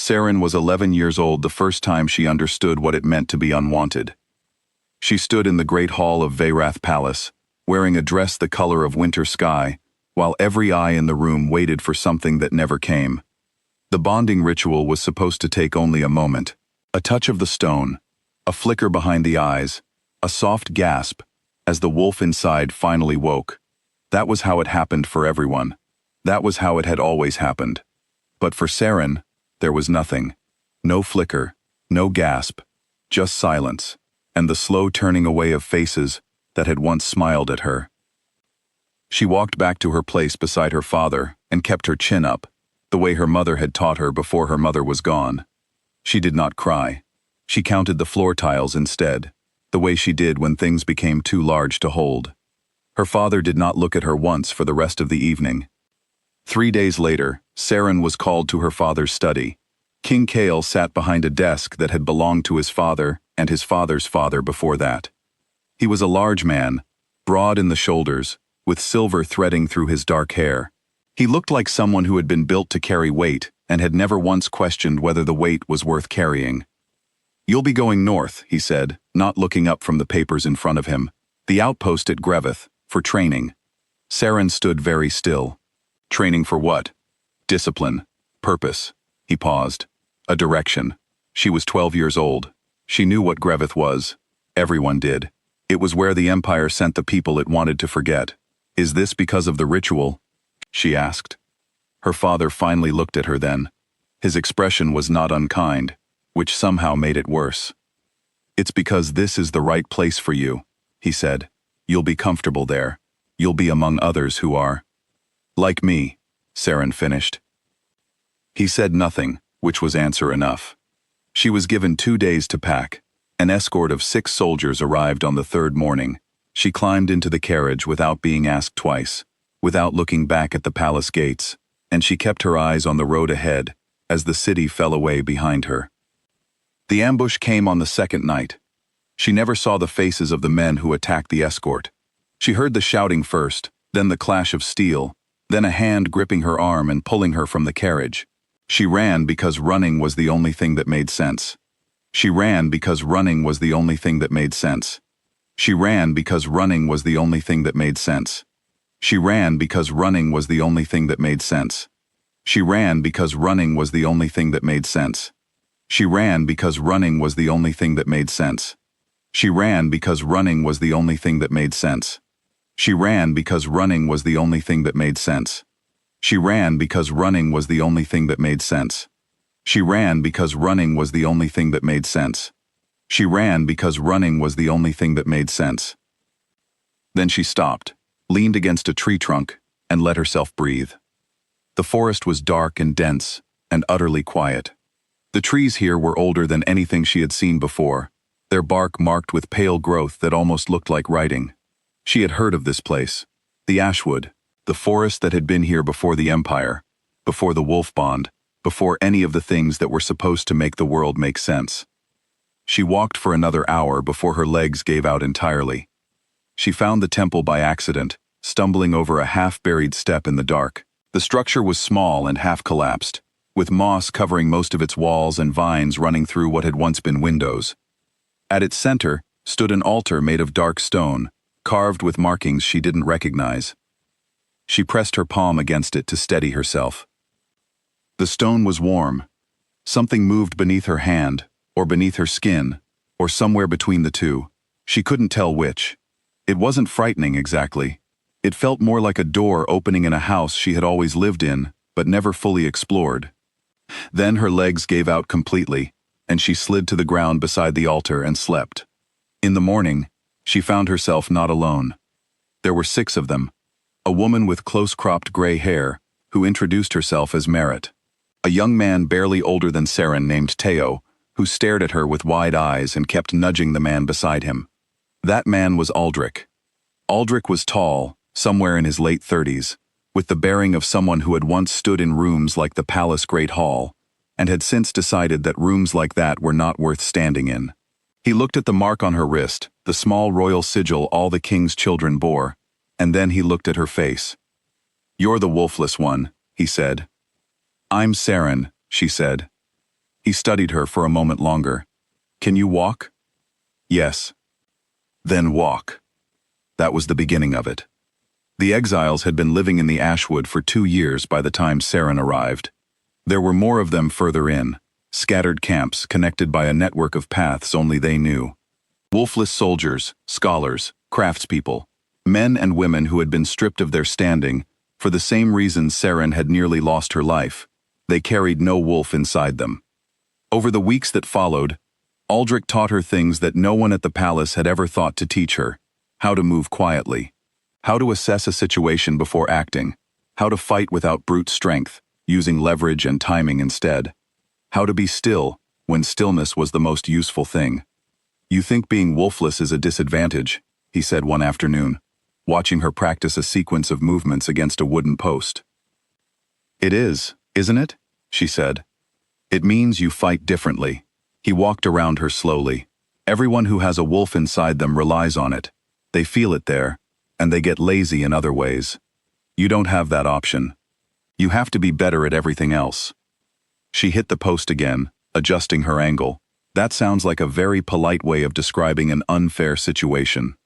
Seren was 11 years old the first time she understood what it meant to be unwanted. She stood in the great hall of Veyrath Palace, wearing a dress the color of winter sky, while every eye in the room waited for something that never came. The bonding ritual was supposed to take only a moment. A touch of the stone, a flicker behind the eyes, a soft gasp, as the wolf inside finally woke. That was how it happened for everyone. That was how it had always happened. But for Seren, there was nothing. No flicker, no gasp, just silence, and the slow turning away of faces that had once smiled at her. She walked back to her place beside her father and kept her chin up, the way her mother had taught her before her mother was gone. She did not cry. She counted the floor tiles instead, the way she did when things became too large to hold. Her father did not look at her once for the rest of the evening. 3 days later, Seren was called to her father's study. King Kale sat behind a desk that had belonged to his father and his father's father before that. He was a large man, broad in the shoulders, with silver threading through his dark hair. He looked like someone who had been built to carry weight and had never once questioned whether the weight was worth carrying. "You'll be going north," he said, not looking up from the papers in front of him. "The outpost at Greveth, for training." Seren stood very still. Training for what? Discipline. Purpose. He paused. A direction. She was 12 years old. She knew what Greveth was. Everyone did. It was where the Empire sent the people it wanted to forget. "Is this because of the ritual?" she asked. Her father finally looked at her then. His expression was not unkind, which somehow made it worse. "It's because this is the right place for you," he said. "You'll be comfortable there. You'll be among others who are." "Like me," Seren finished. He said nothing, which was answer enough. She was given 2 days to pack. An escort of 6 soldiers arrived on the 3rd morning. She climbed into the carriage without being asked twice, without looking back at the palace gates, and she kept her eyes on the road ahead as the city fell away behind her. The ambush came on the 2nd night. She never saw the faces of the men who attacked the escort. She heard the shouting first, then the clash of steel, then a hand gripping her arm and pulling her from the carriage. She ran because running was the only thing that made sense. She ran because running was the only thing that made sense. She ran because running was the only thing that made sense. She ran because running was the only thing that made sense. She ran because running was the only thing that made sense. She ran because running was the only thing that made sense. She ran because running was the only thing that made sense. She ran because running was the only thing that made sense. She ran because running was the only thing that made sense. She ran because running was the only thing that made sense. She ran because running was the only thing that made sense. Then she stopped, leaned against a tree trunk, and let herself breathe. The forest was dark and dense, and utterly quiet. The trees here were older than anything she had seen before, their bark marked with pale growth that almost looked like writing. She had heard of this place, the Ashwood, the forest that had been here before the Empire, before the wolf bond, before any of the things that were supposed to make the world make sense. She walked for another hour before her legs gave out entirely. She found the temple by accident, stumbling over a half-buried step in the dark. The structure was small and half-collapsed, with moss covering most of its walls and vines running through what had once been windows. At its center stood an altar made of dark stone, carved with markings she didn't recognize. She pressed her palm against it to steady herself. The stone was warm. Something moved beneath her hand, or beneath her skin, or somewhere between the two. She couldn't tell which. It wasn't frightening exactly. It felt more like a door opening in a house she had always lived in, but never fully explored. Then her legs gave out completely, and she slid to the ground beside the altar and slept. In the morning, she found herself not alone. There were 6 of them. A woman with close-cropped gray hair, who introduced herself as Merit. A young man barely older than Seren named Teo, who stared at her with wide eyes and kept nudging the man beside him. That man was Aldrich. Aldrich was tall, somewhere in his late 30s, with the bearing of someone who had once stood in rooms like the Palace Great Hall, and had since decided that rooms like that were not worth standing in. He looked at the mark on her wrist, the small royal sigil all the king's children bore, and then he looked at her face. "You're the wolfless one," he said. "I'm Seren," she said. He studied her for a moment longer. Can you walk? Yes. Then walk. That was the beginning of it. The exiles had been living in the Ashwood for 2 years by the time Seren arrived. There were more of them further in, scattered camps connected by a network of paths only they knew. Wolfless soldiers, scholars, craftspeople, men and women who had been stripped of their standing, for the same reason Seren had nearly lost her life. They carried no wolf inside them. Over the weeks that followed, Aldrich taught her things that no one at the palace had ever thought to teach her: how to move quietly, how to assess a situation before acting, how to fight without brute strength, using leverage and timing instead, how to be still when stillness was the most useful thing. You think being wolfless is a disadvantage, he said one afternoon, watching her practice a sequence of movements against a wooden post. It is, isn't it? She said. It means you fight differently. He walked around her slowly. Everyone who has a wolf inside them relies on it. They feel it there, and they get lazy in other ways. You don't have that option. You have to be better at everything else. She hit the post again, adjusting her angle. That sounds like a very polite way of describing an unfair situation.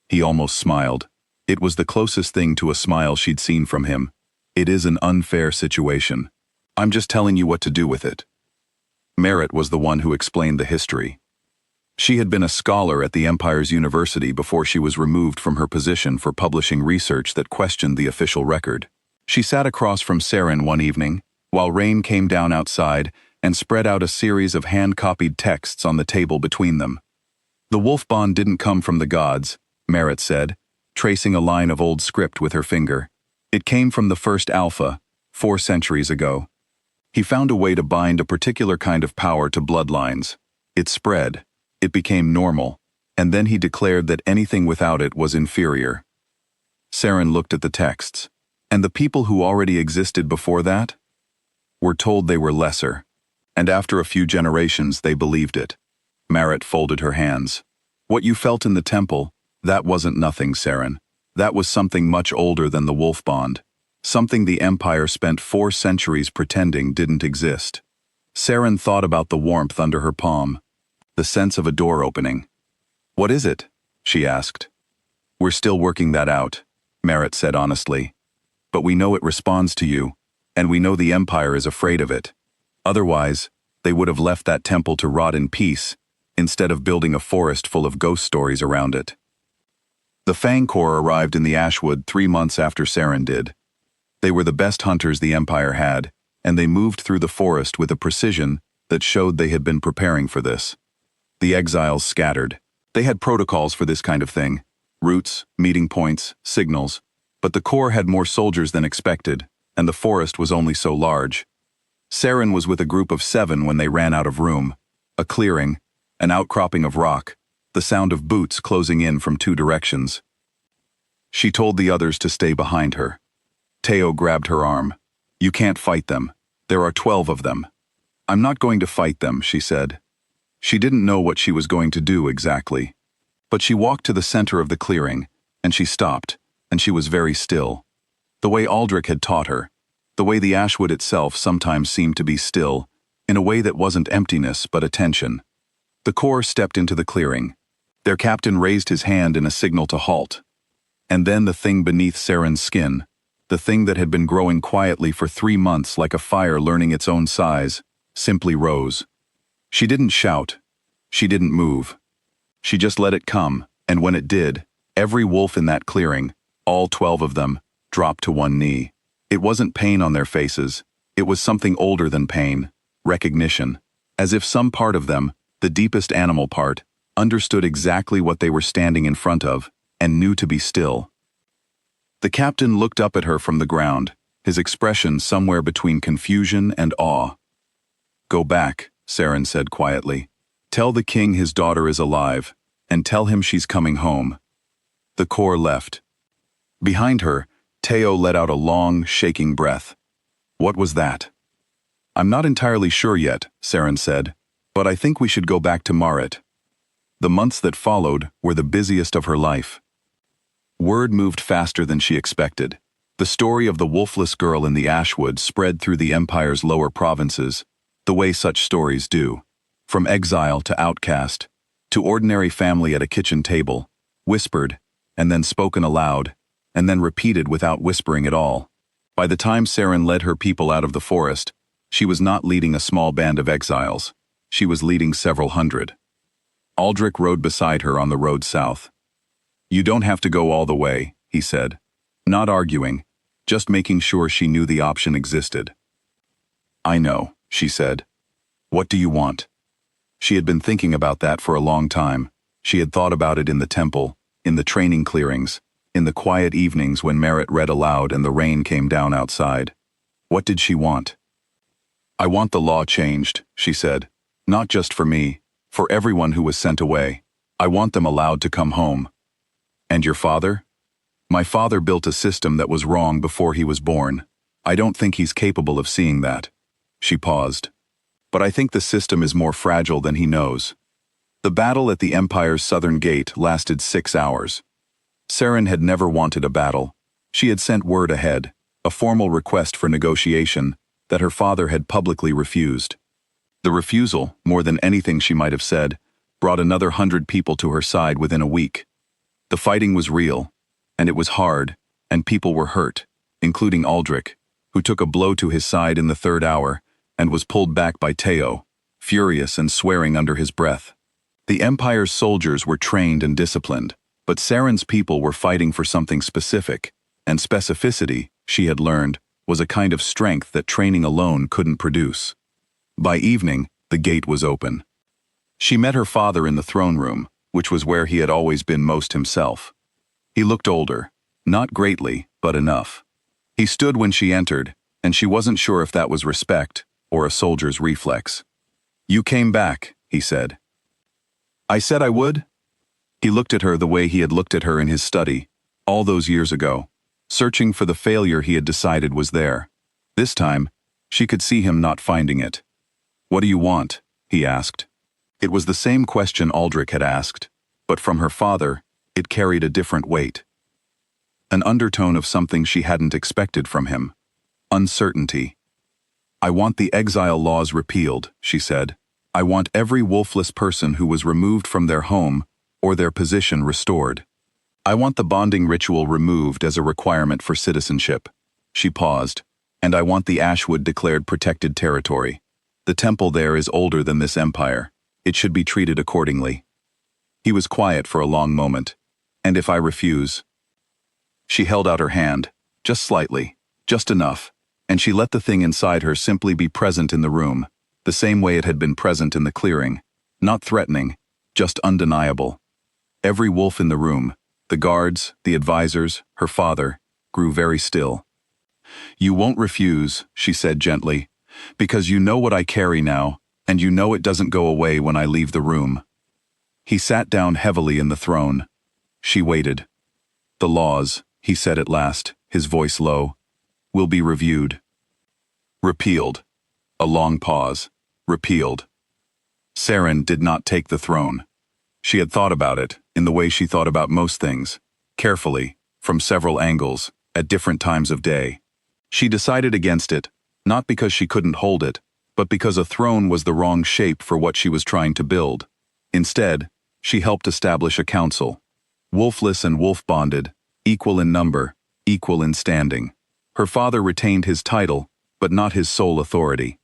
He almost smiled. It was the closest thing to a smile she'd seen from him. It is an unfair situation. I'm just telling you what to do with it. Merritt was the one who explained the history. She had been a scholar at the Empire's university before she was removed from her position for publishing research that questioned the official record. She sat across from Seren one evening, while rain came down outside, and spread out a series of hand-copied texts on the table between them. The wolf bond didn't come from the gods, Merritt said, tracing a line of old script with her finger. It came from the first Alpha, 4 centuries ago. He found a way to bind a particular kind of power to bloodlines. It spread. It became normal, and then he declared that anything without it was inferior. Seren looked at the texts. And the people who already existed before that? Were told they were lesser. And after a few generations they believed it. Merritt folded her hands. What you felt in the temple, that wasn't nothing, Seren. That was something much older than the wolf bond. Something the Empire spent 4 centuries pretending didn't exist. Seren thought about the warmth under her palm. The sense of a door opening. What is it? She asked. We're still working that out, Merritt said honestly. But we know it responds to you, and we know the Empire is afraid of it. Otherwise, they would have left that temple to rot in peace, instead of building a forest full of ghost stories around it. The Fang Corps arrived in the Ashwood 3 months after Seren did. They were the best hunters the Empire had, and they moved through the forest with a precision that showed they had been preparing for this. The exiles scattered. They had protocols for this kind of thing: routes, meeting points, signals. But the Corps had more soldiers than expected, and the forest was only so large. Seren was with a group of 7 when they ran out of room. A clearing, an outcropping of rock, the sound of boots closing in from 2 directions. She told the others to stay behind her. Teo grabbed her arm. You can't fight them. There are 12 of them. I'm not going to fight them, she said. She didn't know what she was going to do exactly. But she walked to the center of the clearing, and she stopped, and she was very still. The way Aldrich had taught her, the way the Ashwood itself sometimes seemed to be still, in a way that wasn't emptiness but attention. The Corps stepped into the clearing. Their captain raised his hand in a signal to halt. And then the thing beneath Seren's skin, the thing that had been growing quietly for 3 months like a fire learning its own size, simply rose. She didn't shout. She didn't move. She just let it come, and when it did, every wolf in that clearing, all 12 of them, dropped to one knee. It wasn't pain on their faces. It was something older than pain, recognition. As if some part of them, the deepest animal part, understood exactly what they were standing in front of, and knew to be still. The captain looked up at her from the ground, his expression somewhere between confusion and awe. Go back, Seren said quietly. Tell the king his daughter is alive, and tell him she's coming home. The Corps left. Behind her, Teo let out a long, shaking breath. What was that? I'm not entirely sure yet, Seren said, but I think we should go back to Marit. The months that followed were the busiest of her life. Word moved faster than she expected. The story of the wolfless girl in the Ashwood spread through the Empire's lower provinces. the way such stories do. From exile to outcast, to ordinary family at a kitchen table, whispered, and then spoken aloud, and then repeated without whispering at all. By the time Seren led her people out of the forest, she was not leading a small band of exiles. She was leading several hundred. Aldrich rode beside her on the road south. "You don't have to go all the way," he said, not arguing, just making sure she knew the option existed. "I know," she said. "What do you want?" She had been thinking about that for a long time. She had thought about it in the temple, in the training clearings, in the quiet evenings when Merritt read aloud and the rain came down outside. What did she want? "I want the law changed," she said. "Not just for me, for everyone who was sent away. I want them allowed to come home." "And your father?" "My father built a system that was wrong before he was born. I don't think he's capable of seeing that." She paused. "But I think the system is more fragile than he knows." The battle at the Empire's southern gate lasted 6 hours. Seren had never wanted a battle. She had sent word ahead, a formal request for negotiation, that her father had publicly refused. The refusal, more than anything she might have said, brought another 100 people to her side within a week. The fighting was real, and it was hard, and people were hurt, including Aldrich, who took a blow to his side in the 3rd hour and was pulled back by Teo, furious and swearing under his breath. The Empire's soldiers were trained and disciplined, but Seren's people were fighting for something specific, and specificity, she had learned, was a kind of strength that training alone couldn't produce. By evening, the gate was open. She met her father in the throne room, which was where he had always been most himself. He looked older, not greatly, but enough. He stood when she entered, and she wasn't sure if that was respect or a soldier's reflex. "You came back," he said. "I said I would?" He looked at her the way he had looked at her in his study, all those years ago, searching for the failure he had decided was there. This time, she could see him not finding it. "What do you want?" he asked. It was the same question Aldrich had asked, but from her father, it carried a different weight. An undertone of something she hadn't expected from him. Uncertainty. "I want the exile laws repealed," she said. "I want every wolfless person who was removed from their home or their position restored. I want the bonding ritual removed as a requirement for citizenship." She paused. "And I want the Ashwood declared protected territory. The temple there is older than this empire. It should be treated accordingly." He was quiet for a long moment. "And if I refuse?" She held out her hand, just slightly, just enough, and she let the thing inside her simply be present in the room, the same way it had been present in the clearing, not threatening, just undeniable. Every wolf in the room, the guards, the advisors, her father, grew very still. "You won't refuse," she said gently, "because you know what I carry now, and you know it doesn't go away when I leave the room." He sat down heavily in the throne. She waited. "The laws," he said at last, his voice low, "will be reviewed." Repealed. A long pause. Repealed. Seren did not take the throne. She had thought about it, in the way she thought about most things, carefully, from several angles, at different times of day. She decided against it, not because she couldn't hold it, but because a throne was the wrong shape for what she was trying to build. Instead, she helped establish a council. Wolfless and wolf-bonded, equal in number, equal in standing. Her father retained his title, but not his sole authority.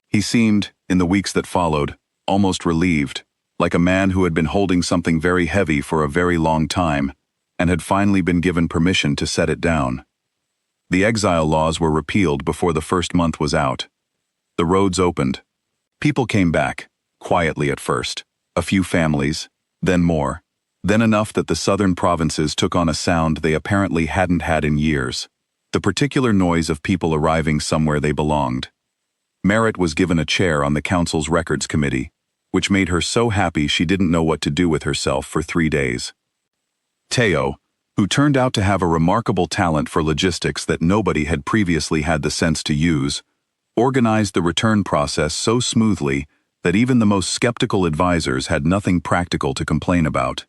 He seemed, in the weeks that followed, almost relieved, like a man who had been holding something very heavy for a very long time, and had finally been given permission to set it down. The exile laws were repealed before the first month was out. The roads opened. People came back, quietly at first, a few families, then more, then enough that the southern provinces took on a sound they apparently hadn't had in years, the particular noise of people arriving somewhere they belonged. Merritt was given a chair on the council's records committee, which made her so happy she didn't know what to do with herself for 3 days. Teo, who turned out to have a remarkable talent for logistics that nobody had previously had the sense to use, organized the return process so smoothly that even the most skeptical advisors had nothing practical to complain about.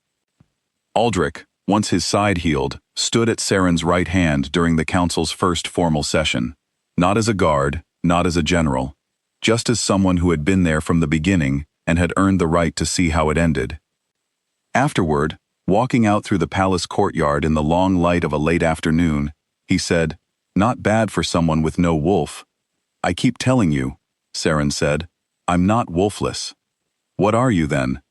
Aldrich, once his side healed, stood at Seren's right hand during the council's first formal session, not as a guard, not as a general, just as someone who had been there from the beginning and had earned the right to see how it ended. Afterward, walking out through the palace courtyard in the long light of a late afternoon, he said, "Not bad for someone with no wolf." "I keep telling you," Seren said, "I'm not wolfless." "What are you then?"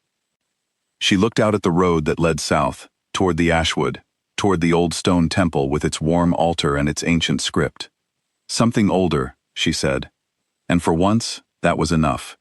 She looked out at the road that led south, toward the Ashwood, toward the old stone temple with its warm altar and its ancient script. "Something older," she said. And for once, that was enough.